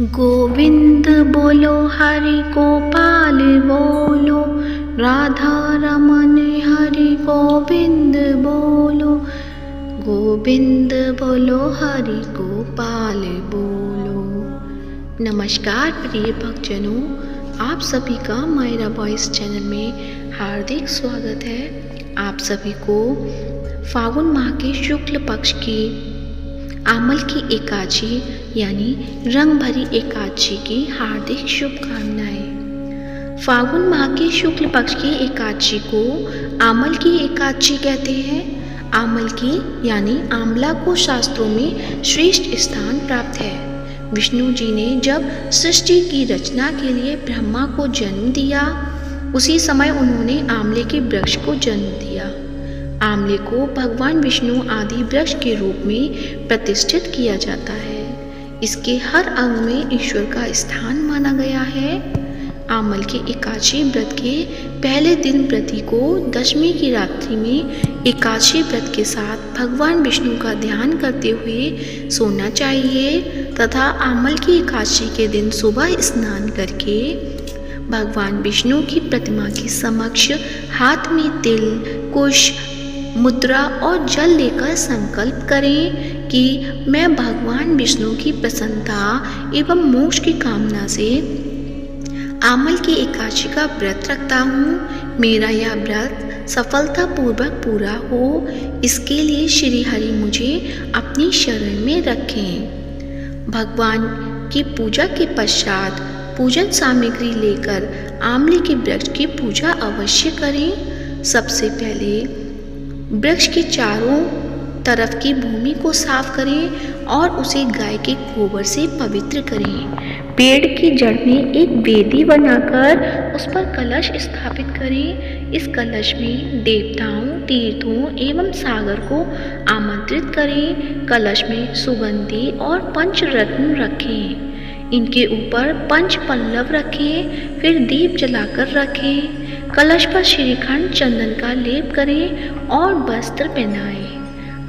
गोविंद बोलो हरि गोपाल बोलो, राधा रमन हरि गोविंद बोलो। गोविंद बोलो हरि गोपाल बोलो। नमस्कार प्रिय भक्तजनों, आप सभी का मायरा वॉइस चैनल में हार्दिक स्वागत है। आप सभी को फागुन माह के शुक्ल पक्ष की आमल की एकादशी यानी रंग भरी एकादशी की हार्दिक शुभकामनाएं। फागुन माह के शुक्ल पक्ष की एकादशी को आमल की एकादशी कहते हैं। आमल की यानी आंवला को शास्त्रों में श्रेष्ठ स्थान प्राप्त है। विष्णु जी ने जब सृष्टि की रचना के लिए ब्रह्मा को जन्म दिया, उसी समय उन्होंने आंवले के वृक्ष को जन्म दिया। आंवले को भगवान विष्णु आदि वृक्ष के रूप में प्रतिष्ठित किया जाता है। इसके हर अंग में ईश्वर का स्थान माना गया है। आमल के एकादशी व्रत के पहले दिन व्रती को दशमी की रात्रि में एकादशी व्रत के साथ भगवान विष्णु का ध्यान करते हुए सोना चाहिए तथा आमल की एकादशी के दिन सुबह स्नान करके भगवान विष्णु की प्रतिमा के समक्ष हाथ में तिल, कुश, मुद्रा और जल लेकर संकल्प करें कि मैं भगवान विष्णु की प्रसन्नता एवं मोक्ष की कामना से आमल की एकादशी का व्रत रखता हूँ। मेरा यह व्रत सफलतापूर्वक पूरा हो, इसके लिए श्री हरि मुझे अपनी शरण में रखें। भगवान की पूजा के पश्चात पूजन सामग्री लेकर आंवले के वृक्ष की पूजा अवश्य करें। सबसे पहले वृक्ष के चारों तरफ की भूमि को साफ करें और उसे गाय के गोबर से पवित्र करें। पेड़ की जड़ में एक वेदी बनाकर उस पर कलश स्थापित करें। इस कलश में देवताओं, तीर्थों एवं सागर को आमंत्रित करें। कलश में सुगंधी और पंचरत्न रखें। इनके ऊपर पंच पल्लव रखें, फिर दीप जलाकर रखें। कलश पर श्रीखंड चंदन का लेप करें और वस्त्र पहनाएं।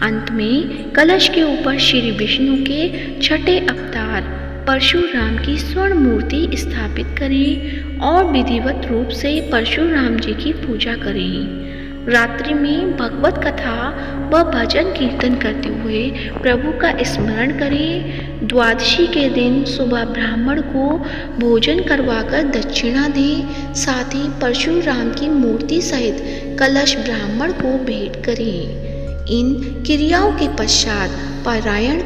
अंत में कलश के ऊपर श्री विष्णु के छठे अवतार परशुराम की स्वर्ण मूर्ति स्थापित करें और विधिवत रूप से परशुराम जी की पूजा करें। रात्रि में भगवत कथा व भजन कीर्तन करते हुए प्रभु का स्मरण करें। द्वादशी के दिन सुबह ब्राह्मण को भोजन करवाकर दक्षिणा दें। साथ ही परशुराम की मूर्ति सहित कलश ब्राह्मण को भेंट करें। इन क्रियाओं के पश्चात पारायण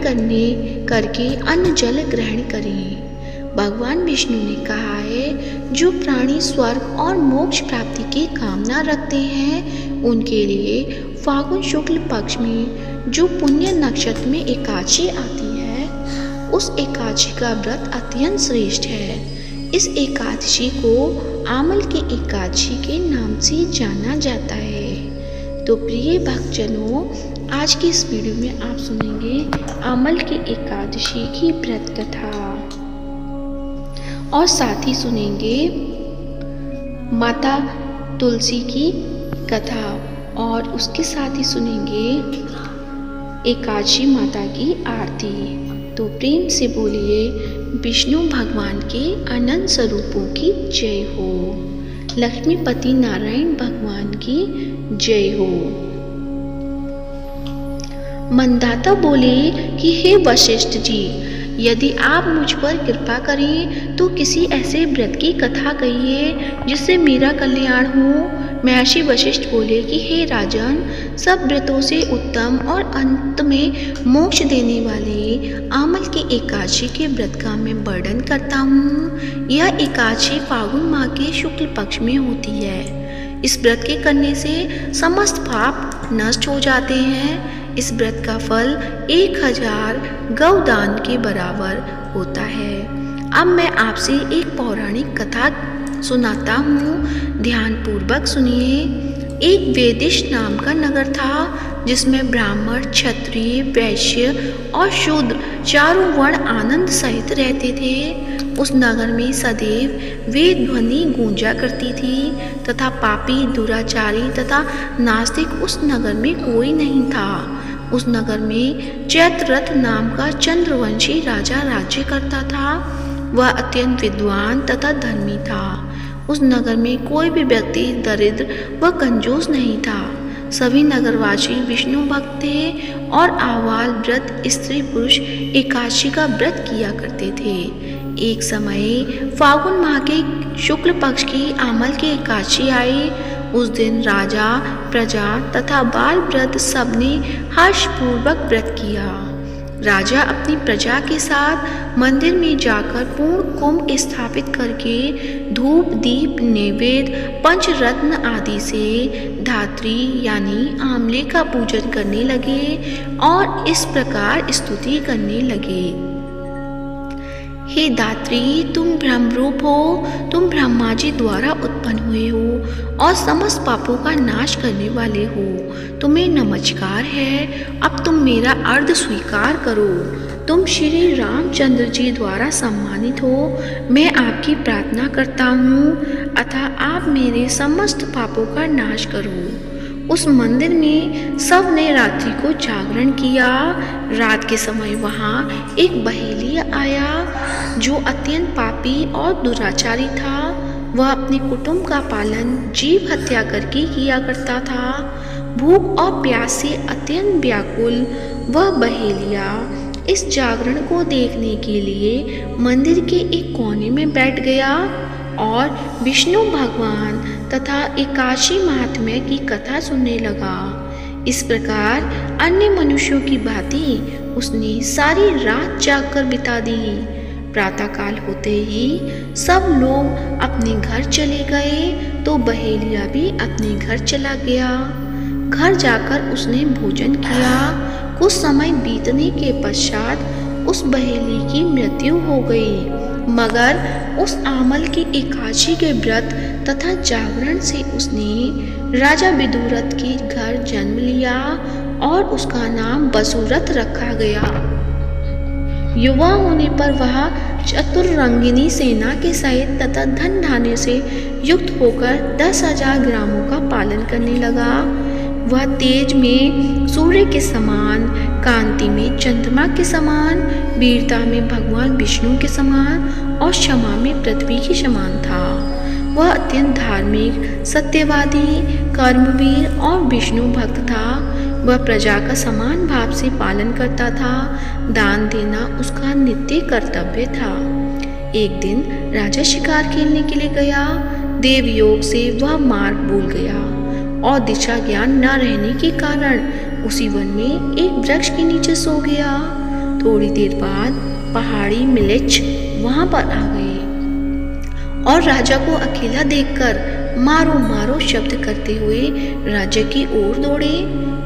करके अन्न जल ग्रहण करें। भगवान विष्णु ने कहा है, जो प्राणी स्वर्ग और मोक्ष प्राप्ति की कामना रखते हैं उनके लिए फागुन शुक्ल पक्ष में जो पुण्य नक्षत्र में एकादशी आती है, उस एकादशी का व्रत अत्यंत श्रेष्ठ है। इस एकादशी को आमल की एकादशी के नाम से जाना जाता है। तो प्रिय भक्तजनों, आज की इस वीडियो में आप सुनेंगे आमल की एकादशी की व्रत कथा और साथ ही सुनेंगे माता तुलसी की कथा और उसके साथ ही सुनेंगे एकादशी माता की आरती। तो प्रेम से बोलिए विष्णु भगवान के अनंत स्वरूपों की जय हो। लक्ष्मीपति नारायण भगवान की जय हो। मंदाता बोले कि हे वशिष्ठ जी, यदि आप मुझ पर कृपा करें तो किसी ऐसे व्रत की कथा कहिए जिससे मेरा कल्याण हो। महर्षि वशिष्ठ बोले कि हे राजन, सब व्रतों से उत्तम और अंत में मोक्ष देने वाले आमल की एकादशी के व्रत का मैं वर्णन करता हूँ। यह एकादशी फागुन माह के शुक्ल पक्ष में होती है। इस व्रत के करने से समस्त पाप नष्ट हो जाते हैं। इस व्रत का फल 1000 गौदान के बराबर होता है। अब मैं आपसे एक पौराणिक कथा सुनाता हूँ, ध्यान पूर्वक सुनिए। एक वेदिश नाम का नगर था जिसमें ब्राह्मण, क्षत्रिय, वैश्य और शूद्र चारों वर्ण आनंद सहित रहते थे। उस नगर में सदैव वेद ध्वनि गूंजा करती थी तथा पापी, दुराचारी तथा नास्तिक उस नगर में कोई नहीं था। उस नगर में चैत्ररथ नाम का चंद्रवंशी राजा राज्य करता था। वह अत्यंत विद्वान तथा धर्मी था। उस नगर में कोई भी व्यक्ति दरिद्र व कंजूस नहीं था। सभी नगरवासी विष्णु भक्त थे और आबाल वृद्ध स्त्री पुरुष एकादशी का व्रत किया करते थे। एक समय फागुन माह के शुक्ल पक्ष की आमल की एकादशी आई। उस दिन राजा, प्रजा तथा बाल वृद्ध सबने हर्षपूर्वक व्रत किया। राजा अपनी प्रजा के साथ मंदिर में जाकर पूर्ण कुंभ स्थापित करके धूप दीप नैवेद्य पंचरत्न आदि से धात्री यानी आंवले का पूजन करने लगे और इस प्रकार स्तुति करने लगे। हे दात्री, तुम ब्रह्मरूप हो, तुम ब्रह्मा जी द्वारा उत्पन्न हुए हो और समस्त पापों का नाश करने वाले हो। तुम्हें नमस्कार है। अब तुम मेरा अर्घ स्वीकार करो। तुम श्री रामचंद्र जी द्वारा सम्मानित हो। मैं आपकी प्रार्थना करता हूँ, अतः आप मेरे समस्त पापों का नाश करो। उस मंदिर में सब ने रात्रि को जागरण किया। रात के समय वहाँ एक बहेलिया आया जो अत्यंत पापी और दुराचारी था। वह अपने कुटुंब का पालन जीव हत्या करके किया करता था। भूख और प्यास से अत्यंत व्याकुल वह बहेलिया इस जागरण को देखने के लिए मंदिर के एक कोने में बैठ गया और विष्णु भगवान तथा एकादशी महात्म्य की कथा सुनने लगा। इस प्रकार अन्य मनुष्यों की भांति उसने सारी रात जागकर बिता दी। प्रातःकाल होते ही सब लोग अपने घर चले गए तो बहेलिया भी अपने घर चला गया। घर जाकर उसने भोजन किया। कुछ समय बीतने के पश्चात उस बहेली की मृत्यु हो गई, मगर उस आमल की एकादशी के व्रत तथा जागरण से उसने राजा विदुरथ के घर जन्म लिया और उसका नाम वसुरथ रखा गया। युवा होने पर वह चतुरंगिनी सेना के सहित तथा धन धान्य से युक्त होकर 10,000 ग्रामों का पालन करने लगा। वह तेज में सूर्य के समान, कांति में चंद्रमा के समान, वीरता में भगवान विष्णु के समान और क्षमा में पृथ्वी के समान था। वह अत्यंत धार्मिक, सत्यवादी, कर्मवीर और विष्णु भक्त था। वह प्रजा का समान भाव से पालन करता था। दान देना उसका नित्य कर्तव्य था। एक दिन राजा शिकार खेलने के लिए गया। देव योग से वह मार्ग भूल गया और दिशा ज्ञान न रहने के कारण उसी वन में एक वृक्ष के नीचे सो गया। थोड़ी देर बाद पहाड़ी मिलेच्छ वहां पर आ गए और राजा को अकेला देखकर मारो मारो शब्द करते हुए राजा की ओर दौड़े।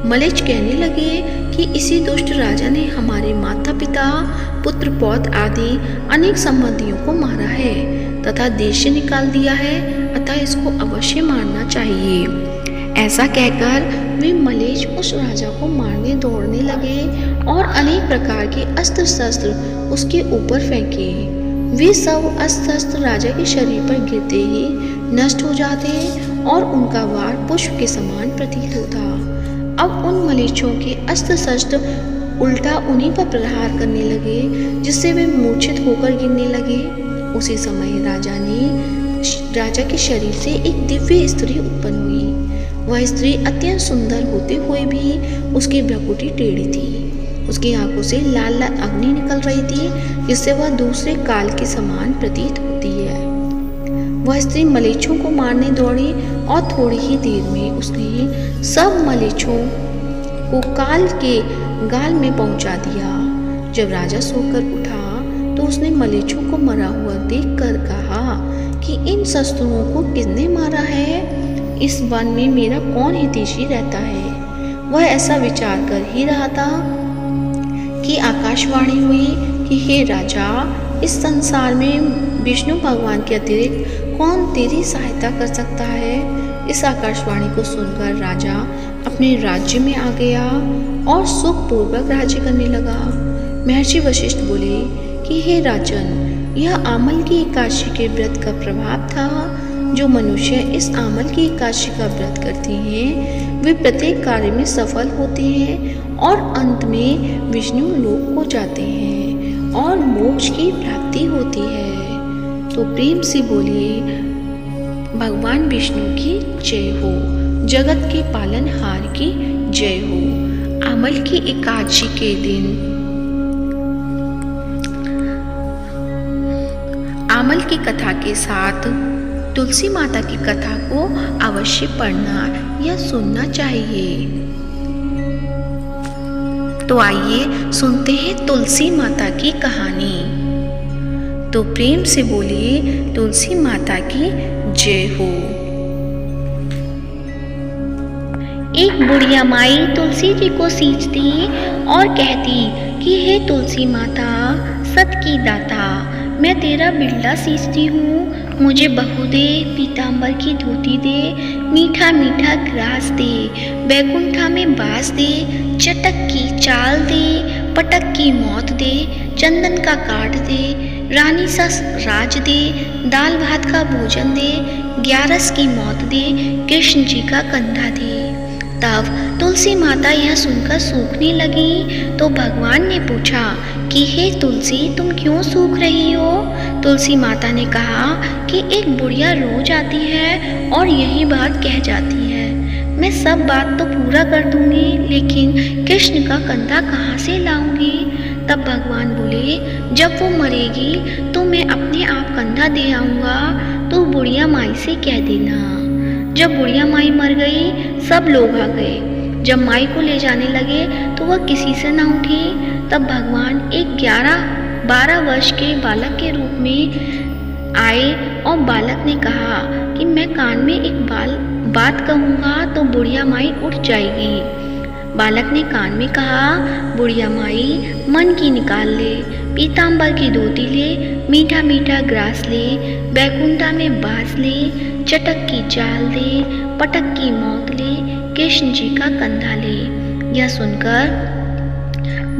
मलेच्छ कहने लगे कि इसी दुष्ट राजा ने हमारे माता पिता, पुत्र पौत्र आदि अनेक संबंधियों को मारा है तथा देश से निकाल दिया है, अतः इसको अवश्य मारना चाहिए। ऐसा कहकर वे मलेच्छ उस राजा को मारने दौड़ने लगे और अनेक प्रकार के अस्त्र शस्त्र उसके ऊपर फेंके। वे सब अस्त्र शस्त्र राजा के शरीर पर गिरते ही नष्ट हो जाते और उनका वार पुष्प के समान प्रतीत होता। अब उन मलेच्छों के अस्त्र शस्त्र उल्टा उन्हीं पर प्रहार करने लगे, जिससे वे मूर्छित होकर गिरने लगे। उसी समय राजा के शरीर से एक दिव्य स्त्री उत्पन्न हुई। वह स्त्री अत्यंत सुंदर होते हुए भी उसकी भ्रुकुटी टेढ़ी थी। उसकी आंखों से लाल लाल अग्नि निकल रही थी, जिससे वह दूसरे काल के समान प्रतीत होती है। वह स्त्री मलेच्छों को मारने दौड़ी और थोड़ी ही देर में उसने सब मलेच्छों को काल के गाल में पहुंचा दिया। जब राजा सोकर उठा तो उसने मलेच्छों को मरा हुआ देखकर कहा कि इन शस्त्रों को किसने मारा है? इस वन में मेरा कौन हितैषी रहता है? वह ऐसा विचार कर ही रहा था कि आकाशवाणी हुई कि हे राजा, इस संसार में विष्णु भगवान के अतिरिक्त कौन तेरी सहायता कर सकता है? इस आकाशवाणी को सुनकर राजा अपने राज्य में आ गया और सुखपूर्वक राज्य करने लगा। महर्षि वशिष्ठ बोले कि हे राजन, यह आमल की एकादशी के व्रत का प्रभाव था। जो मनुष्य इस आमल की एकादशी का व्रत करते हैं वे प्रत्येक कार्य में सफल होते हैं और अंत में विष्णु लोक को जाते हैं और मोक्ष की प्राप्ति होती है। तो प्रेम से बोलिए भगवान विष्णु की जय हो, जगत के पालनहार की जय हो। अमल की एकादशी के दिन अमल की कथा के साथ तुलसी माता की कथा को अवश्य पढ़ना या सुनना चाहिए। तो आइए सुनते हैं तुलसी माता की कहानी। तो प्रेम से बोलिए तुलसी माता की जय हो। एक बुढ़िया माई तुलसी जी को सींचती और कहती कि हे तुलसी माता, सत की दाता, मैं तेरा बिरला सींचती हूँ, मुझे बहू दे, पीताम्बर की धोती दे, मीठा मीठा ग्रास दे, बैकुंठा में बास दे, चटक की चाल दे, पटक की मौत दे, चंदन का काट दे, रानी सा राज दे, दाल भात का भोजन दे, 11 की मौत दे, कृष्ण जी का कंधा दे। तब तुलसी माता यह सुनकर सूखने लगी तो भगवान ने पूछा कि हे तुलसी, तुम क्यों सूख रही हो? तुलसी माता ने कहा कि एक बुढ़िया रोज आती है और यही बात कह जाती है, मैं सब बात तो पूरा कर दूंगी, लेकिन कृष्ण का कंधा कहाँ से लाऊंगी? तब भगवान बोले, जब वो मरेगी तो मैं अपने आप कंधा दे आऊँगा, तो बुढ़िया माई से कह देना। जब बुढ़िया माई मर गई सब लोग आ गए। जब माई को ले जाने लगे तो वह किसी से न उठी। तब भगवान एक 11-12 वर्ष के बालक के रूप में आए और बालक ने कहा कि मैं कान में एक बात कहूँगा तो बुढ़िया माई उठ जाएगी। बालक ने कान में कहा, बुढ़िया माई मन की निकाल ले, पीताम्बर की धोती ले, मीठा मीठा ग्रास ले, बैकुंठा में बास ले, चटक की चाल दे, पटक की मौत ले, कृष्ण जी का कंधा ले। यह सुनकर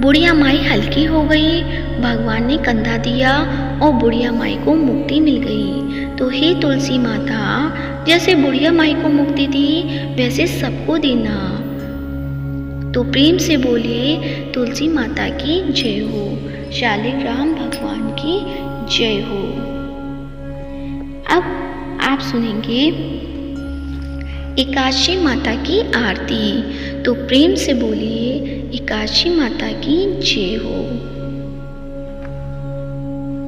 बुढ़िया माई हल्की हो गई। भगवान ने कंधा दिया और बुढ़िया माई को मुक्ति मिल गई। तो हे तुलसी माता, जैसे बुढ़िया माई को मुक्ति दी वैसे सबको देना। तो प्रेम से बोलिए तुलसी माता की जय हो, शालिग्राम भगवान की जय हो। अब आप सुनेंगे एकादशी माता की आरती। तो प्रेम से बोलिए एकादशी माता की जय हो।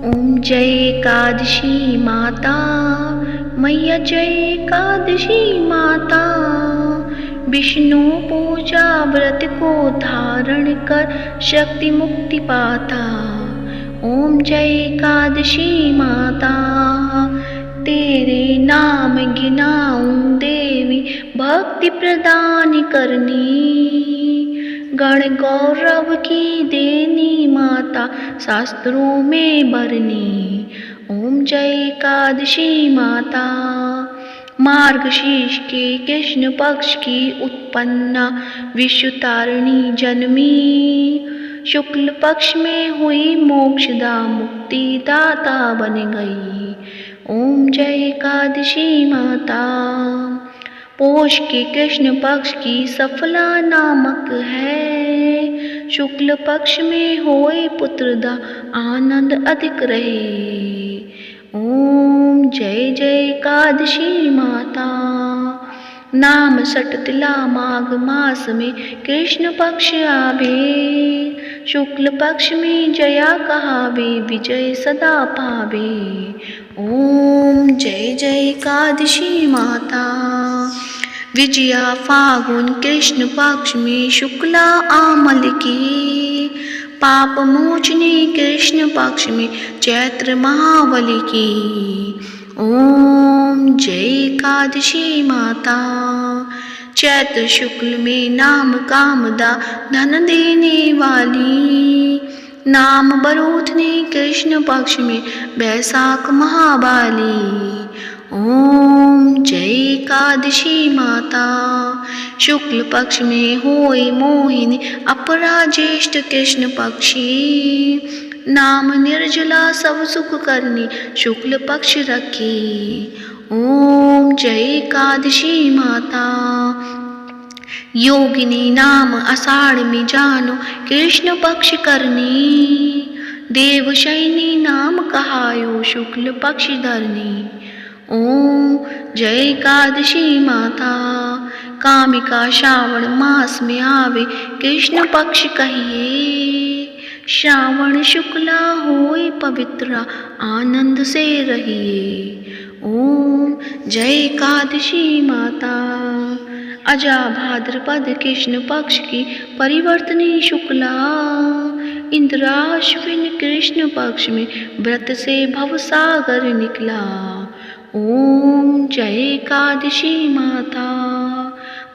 ओम जय एकादशी माता, मैया जय एकादशी माता, विष्णु पूजा व्रत को धारण कर शक्ति मुक्ति पाता। ओम जय एकादशी माता, तेरे नाम गिनाऊं देवी, भक्ति प्रदान करनी, गण गौरव की देनी माता, शास्त्रों में बरनी। ओम जय एकादशी माता, मार्गशीर्ष के कृष्ण पक्ष की उत्पन्ना विश्वतारिणी जन्मी, शुक्ल पक्ष में हुई मोक्षदा मुक्ति दाता बन गई। ओम जय एकादशी माता, पोष के कृष्ण पक्ष की सफला नामक है, शुक्ल पक्ष में होए पुत्रदा आनंद अधिक रहे। ओम जय जय एकादशी माता, नाम सटतिला माघ मास में कृष्ण पक्ष आवे, शुक्ल पक्ष में जया कहावे, विजय सदा पावे। ओम जय जय एकादशी माता, विजया फागुन कृष्ण पक्ष में शुक्ला आमल की, पाप मोचनी कृष्ण पक्ष में चैत्र महाबली की। ओम जय एकादशी माता, चैत्र शुक्ल में नाम कामदा धन देने वाली, नाम बरूथनी कृष्ण पक्ष में बैसाख महाबाली। ओम जय एकादशी माता, शुक्ल पक्ष में होए मोहिनी अपरा ज्येष्ठ कृष्ण पक्षी, नाम निर्जला सब सुख करनी शुक्ल पक्ष रखी। ओम जय एकादशी माता, योगिनी नाम आषाढ़ में जानो कृष्ण पक्ष करनी, देवशयनी नाम कहायो शुक्ल पक्ष धरनी। ओम जय एकादशी माता, कामिका श्रावण मास में आवे कृष्ण पक्ष कहिए। श्रावण शुक्ला होए पवित्र आनंद से रहिए। ओम जय एकादशी माता। अजा भाद्रपद कृष्ण पक्ष की परिवर्तनी शुक्ला, इंद्राश्विन कृष्ण पक्ष में व्रत से भवसागर निकला। ओम जय एकादशी माता।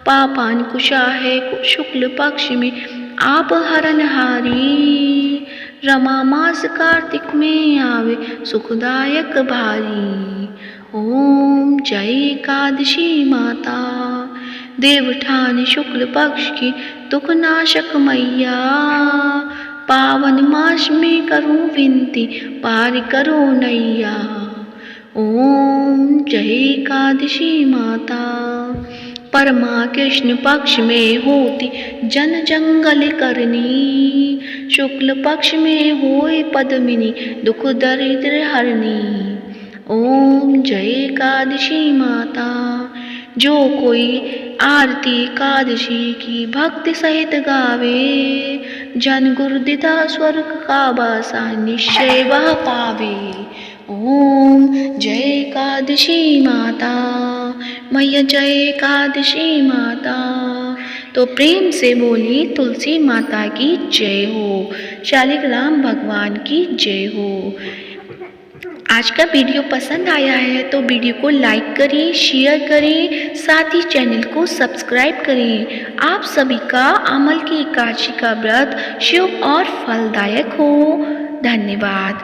पापांकुशा है शुक्ल पक्ष में आप हरनहारी, रमा मास कार्तिक में आवे सुखदायक भारी। ओम जय एकादशी माता। देवठान शुक्ल पक्ष की दुख नाशक मैया, पावन मास में करूं विनती पार करो नैया। ओम जय एकादशी माता। परमा कृष्ण पक्ष में होती जन जंगल करनी, शुक्ल पक्ष में होए पद्मिनी दुख दरिद्र हरनी। ओम जय एकादशी माता। जो कोई आरती एकादशी की भक्ति सहित गावे, जन गुरुदिता स्वर्ग का वासा निश्चय वह पावे। ओम जय एकादशी माता। मैया जय एकादशी माता। तो प्रेम से बोली तुलसी माता की जय हो, शालिग्राम भगवान की जय हो। आज का वीडियो पसंद आया है तो वीडियो को लाइक करें, शेयर करें, साथ ही चैनल को सब्सक्राइब करें। आप सभी का अमल की एकादशी का व्रत शुभ और फलदायक हो। धन्यवाद।